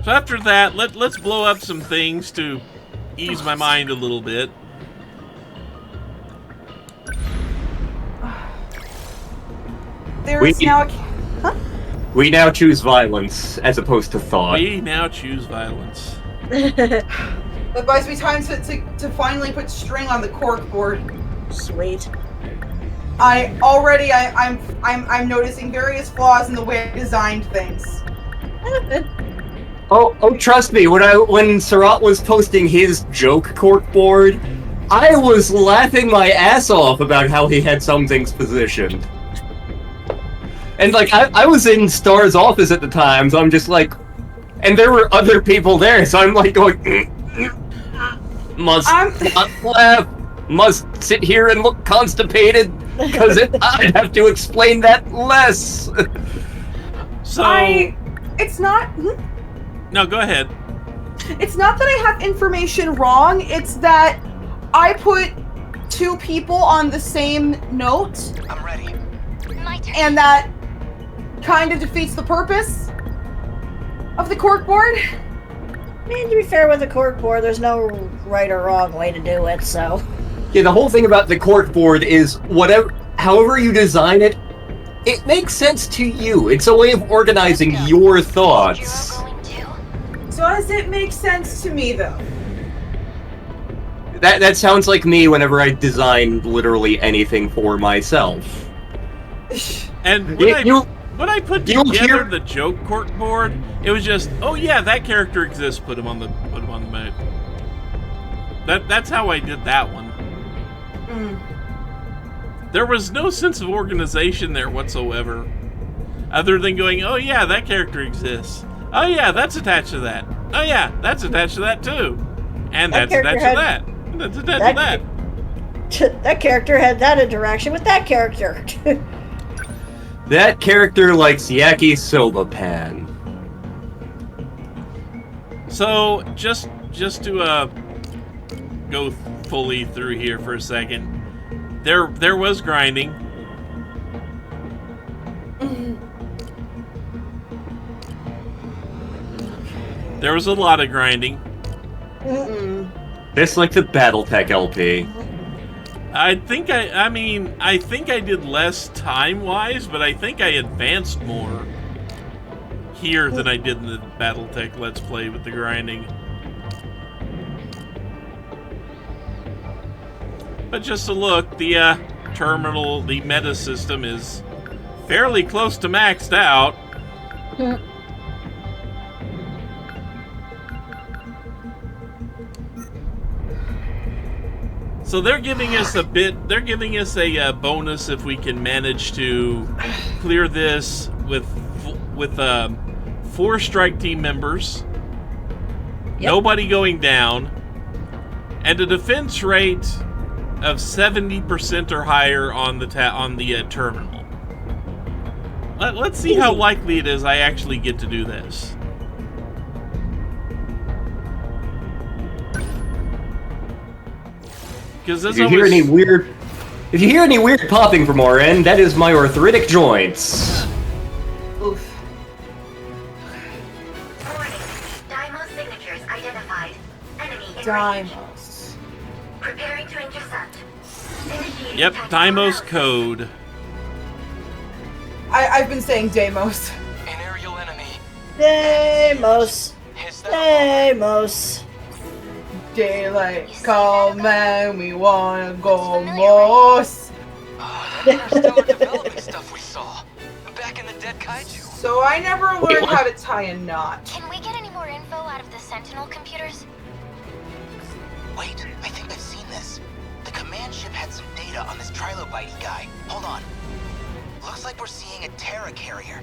So after that, let's blow up some things to ease my mind a little bit. There is now a... Huh? We now choose violence as opposed to thought. We now choose violence. That buys me time to finally put string on the cork board. Sweet. I'm noticing various flaws in the way I designed things. Oh, trust me. When Sarat was posting his joke corkboard, I was laughing my ass off about how he had some things positioned. And like, I was in Star's office at the time, so I'm just like, and there were other people there, so I'm like going, must not laugh, must sit here and look constipated, because I'd have to explain that less. So it's not. No, go ahead. It's not that I have information wrong. It's that I put two people on the same note. I'm ready. My turn. And that kind of defeats the purpose of the corkboard. I mean, to be fair with the corkboard, there's no right or wrong way to do it, so... Yeah, the whole thing about the corkboard is however you design it, it makes sense to you. It's a way of organizing your thoughts. Does it make sense to me, though? That sounds like me whenever I design literally anything for myself. And when I put together the joke corkboard, it was just, oh yeah, that character exists. Put him on the map. That's how I did that one. There was no sense of organization there whatsoever, other than going, oh yeah, that character exists. Oh yeah, that's attached to that. Oh yeah, that's attached to that too. And that's attached to that. And that's attached to that. That character had that interaction with that character. That character likes Yaki Soba Pan. So, just to go fully through here for a second, there was grinding. There was a lot of grinding. This like the BattleTech LP. I think I did less time-wise, but I think I advanced more here than I did in the BattleTech Let's Play with the grinding. But just to look, the terminal, the meta system is fairly close to maxed out. So they're giving us a bonus if we can manage to clear this with 4 strike team members, nobody going down, and a defense rate of 70% or higher on the terminal. Let's see how likely it is I actually get to do this. If you hear any weird popping from our end, that is my arthritic joints. Oof. Warning. Daimos signatures identified. Enemy in range. Daimos. Preparing to intercept. Initiating Yep, tactical Daimos analysis. code. I've been saying Deimos. An aerial enemy. Deimos. Is that Deimos. Daylight come and we wanna go most. that interstellar development stuff we saw back in the Dead Kaiju. So I never learned how to tie a knot. Can we get any more info out of the Sentinel computers? Wait, I think I've seen this. The command ship had some data on this trilobite guy. Hold on. Looks like we're seeing a Terra carrier.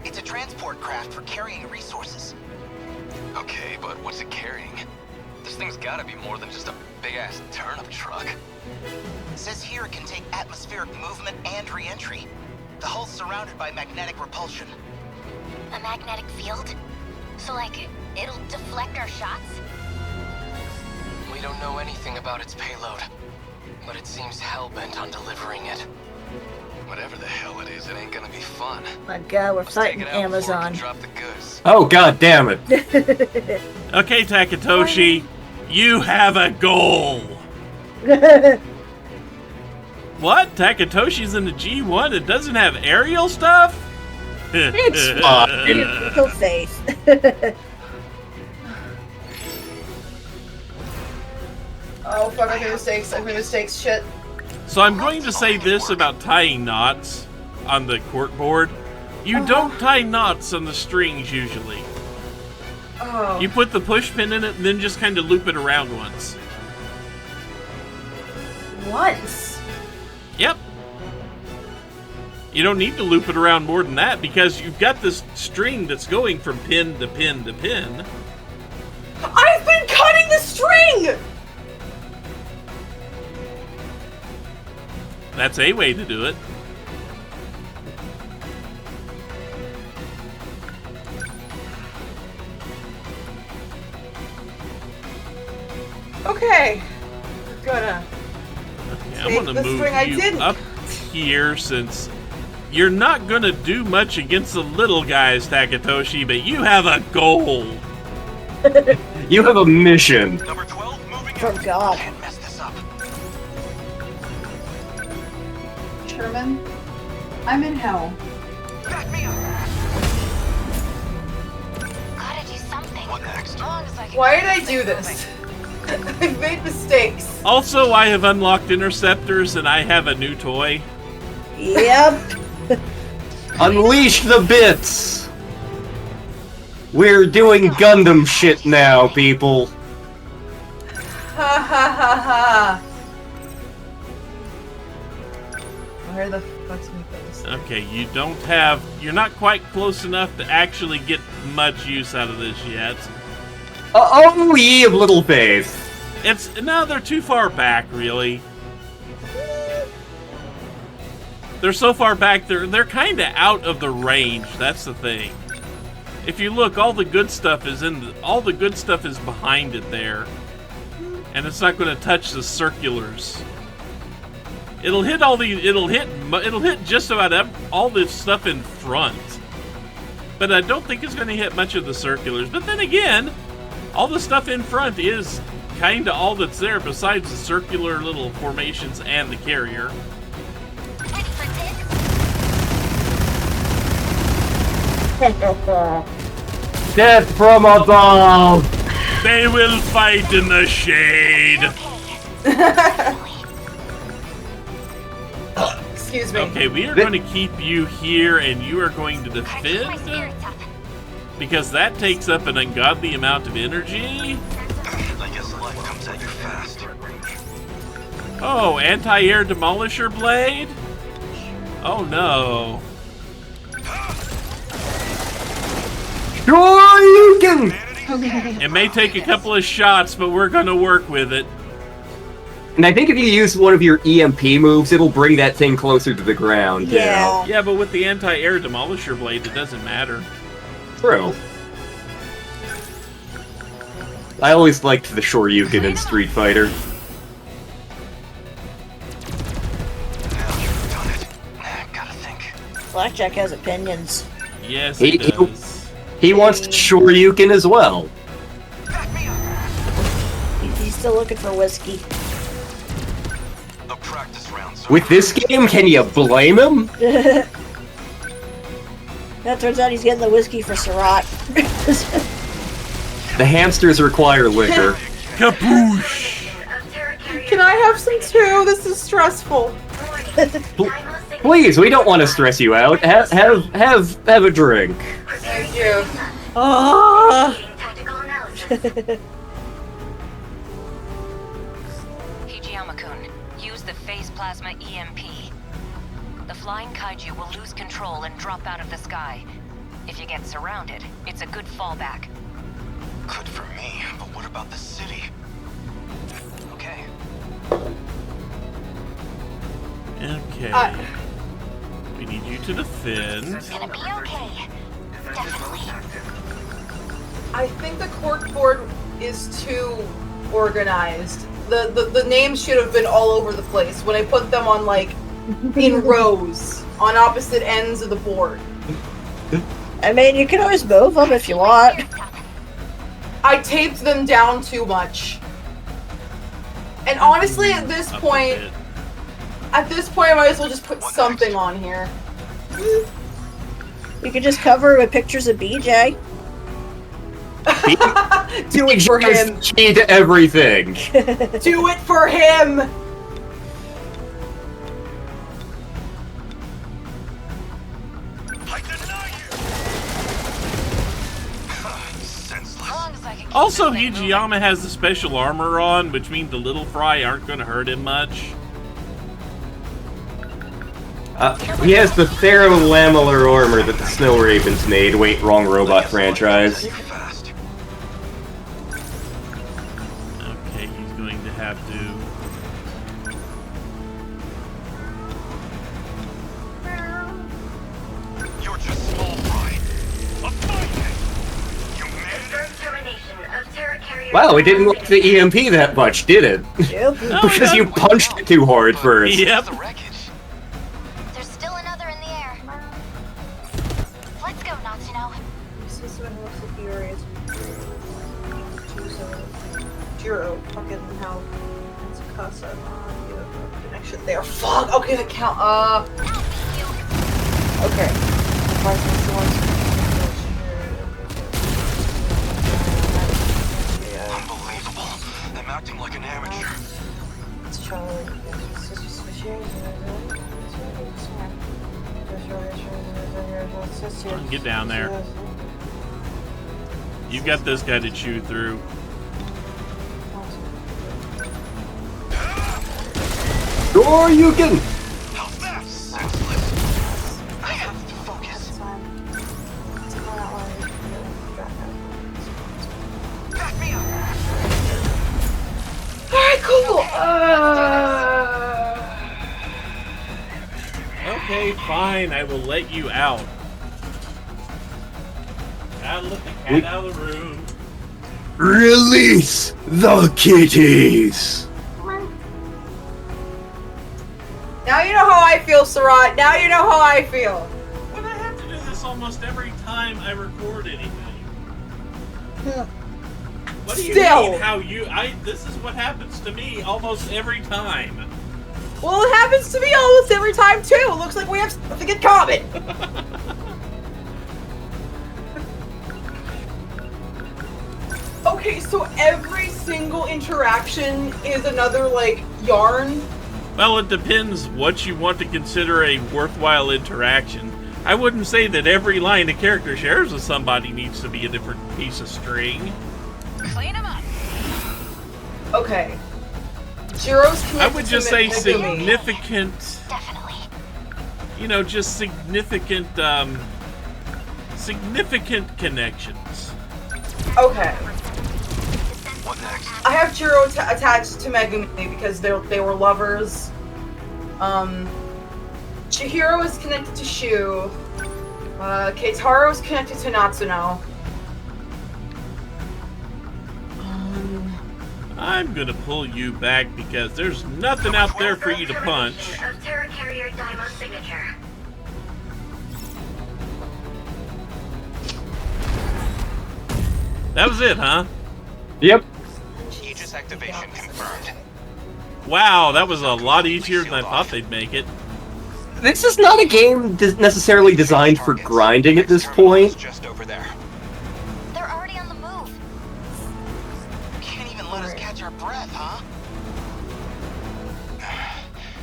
It's a transport craft for carrying resources. Okay, but what's it carrying? This thing's gotta be more than just a big-ass turnip truck. Says here it can take atmospheric movement and re-entry. The hull's surrounded by magnetic repulsion. A magnetic field? So, like, it'll deflect our shots? We don't know anything about its payload, but it seems hell-bent on delivering it. Whatever the hell it is, it ain't gonna be fun. My God, we're Let's take fighting it out before we can Amazon. drop the goods. Oh, god damn it. Okay, Takatoshi, you have a goal. What? Takatoshi's in the G1? It doesn't have aerial stuff? It's fine. Full faith. Oh fuck! I made mistakes. I made mistakes. Shit. So I'm going to say this about tying knots on the cork board. You don't tie knots on the strings usually. Oh. You put the push pin in it and then just kind of loop it around once. Once. Yep. You don't need to loop it around more than that because you've got this string that's going from pin to pin to pin. I've been cutting the string. That's a way to do it. Okay. We're gonna. Okay, I'm gonna the move string I you didn't. up here since you're not gonna do much against the little guys, Takatoshi, but you have a goal. You have a mission. Number 12, moving For out. God. Can't mess this up. Sherman, I'm in hell. Back me up. Gotta do something. What next? As long as I can Why keep did I things do moving. this? I've made mistakes. Also, I have unlocked interceptors and I have a new toy. Yep. Unleash the bits! We're doing Gundam shit now, people. Ha ha ha ha. Where the fuck's my place? Okay, you're not quite close enough to actually get much use out of this yet. Oh, ye of little faith. No, they're too far back, really. They're so far back, they're kind of out of the range. That's the thing. If you look, all the good stuff is behind it there, and it's not going to touch the circulars. It'll hit It'll hit just about all this stuff in front, but I don't think it's going to hit much of the circulars. But then again, all the stuff in front is kind of all that's there besides the circular little formations and the carrier. Ready for this? Death from above! They will fight in the shade. Excuse me. Okay, we are going to keep you here, and you are going to Gotta keep my defend, spirits up. because that takes up an ungodly amount of energy. I guess life comes at you fast. Oh, anti-air demolisher blade? Oh no. Sure you can! It may take a couple of shots, but we're going to work with it. And I think if you use one of your EMP moves, it'll bring that thing closer to the ground. you know? Yeah. Yeah, but with the anti-air demolisher blade, it doesn't matter. True. I always liked the Shoryuken in Street Fighter. Now you've done it. Gotta think. Blackjack has opinions. Yes, He- it does. He wants Shoryuken as well. Back me up. He's still looking for whiskey. A practice round, sir. With this game, can you blame him? That turns out he's getting the whiskey for Surratt. The hamsters require liquor. Kapoosh! Can I have some too? This is stressful. Please, we don't want to stress you out. Have a drink. Thank you. Oh. Tactical analysis. Hijiyama-kun, use the phase plasma EMP. The flying kaiju will lose control and drop out of the sky. If you get surrounded, it's a good fallback. Good for me, but what about the city? Okay. Okay. We need you to defend. It's gonna be okay. Definitely. I think the cork board is too organized. The names should have been all over the place. When I put them on like in rows on opposite ends of the board. I mean, you can always move them if you want. I taped them down too much. And honestly, at this Up a point, bit. I might as well just put something on here. You could just cover it with pictures of BJ. Do it for him. Key to everything. Do it for him. I deny you! Senseless. Also, Hijiyama has the special armor on, which means the little fry aren't going to hurt him much. He has the theralamellar armor that the Snow Ravens made. Wait, wrong robot franchise. Fast. Okay, he's going to have to... You're just small fry. A fight! You made it! Confirmed termination of Terra Carrier. Wow, it didn't like the EMP that much, did it? Yep. Because you punched it too hard first. Yep. The wreckage. There's still another in the air. Let's go, Natsuno. Jiro, fucking hell. It's Casa. Connection there. Fuck! Okay, the count. Okay. Unbelievable. I'm acting like an amateur. Get down there. You've got this guy to chew through. Or you can. How's that? Senseless. I have to focus. Back me up. Alright, cool. Okay, fine. I will let you out. Gotta let the cat out of the room. Release the kitties. Now you know how I feel, Sarat. Now you know how I feel. But I have to do this almost every time I record anything. What do you Still. mean? This is what happens to me almost every time. Well, it happens to me almost every time too. Looks like we have something in common. Okay, so every single interaction is another, like, yarn? Well, it depends what you want to consider a worthwhile interaction. I wouldn't say that every line a character shares with somebody needs to be a different piece of string. Clean them up. Okay. Jiro's connected I would just to say Megumi. significant, Definitely. you know, just significant, significant connections. Okay. What next? I have Jiro attached to Megumi because they were lovers. Chihiro is connected to Shu. Keitaro is connected to Natsuno. I'm gonna pull you back because there's nothing out there for you to punch. Of Terra Carrier Daimon signature. That was it, huh? Yep. Aegis activation confirmed. Wow, that was a lot easier than I thought they'd make it. This is not a game necessarily designed for grinding at this point. Just over there. They're already on the move. Can't even let us catch our breath, huh?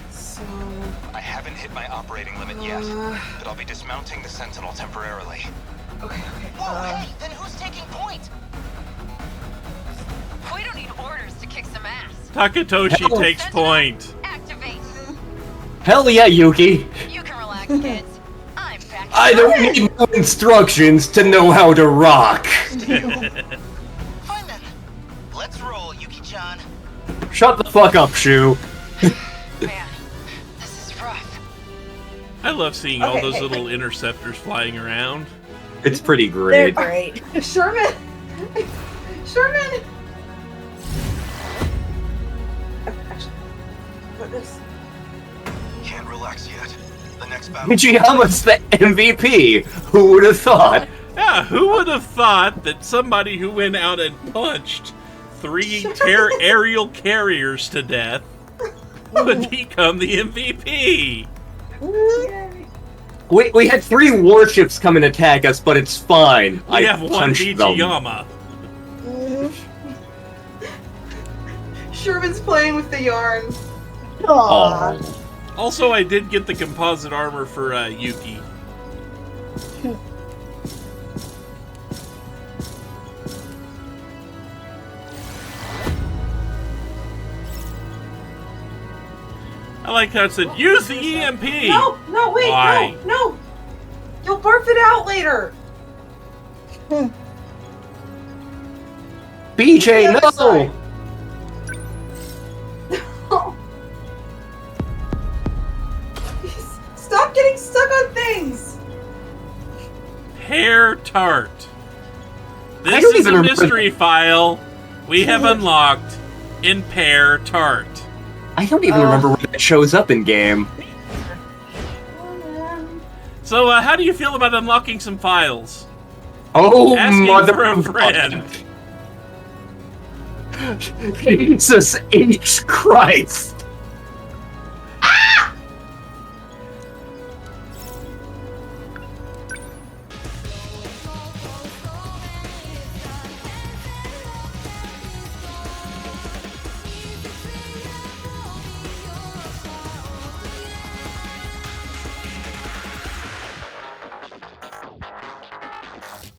So... I haven't hit my operating limit yet, but I'll be dismounting the Sentinel temporarily. Okay. Whoa, hey, then who's taking point? We don't need orders to kick some ass. Takatoshi Hell. takes point. Activate. Hell yeah, Yuki. You can relax, kids. I'm back. I don't need no instructions to know how to rock. Fine then. Let's roll, Yuki-chan. Shut the fuck up, Shu. Man, this is rough. I love seeing all Okay, those hey, little interceptors flying around. It's pretty They're great. great. Sherman! Sherman! Actually, put this. Can't rely relax yet. The next battle. Fujiyama's the MVP. Who would have thought? Yeah, who would have thought that somebody who went out and punched 3 aerial carriers to death would become the MVP? We had 3 warships come and attack us, but it's fine. We have 1 punched them. Fujiyama. Sherman's playing with the yarn. Aww. Also, I did get the composite armor for Yuki. I like how it said, use the EMP! No, wait, Why? no. You'll barf it out later. BJ, no! Side. Stop getting stuck on things. Hair tart. I This don't is even a remember- mystery file we have unlocked in Pear Tart. I don't even remember when that shows up in game. So, how do you feel about unlocking some files? Oh, Asking mother for a of friend. God. Jesus H. Christ.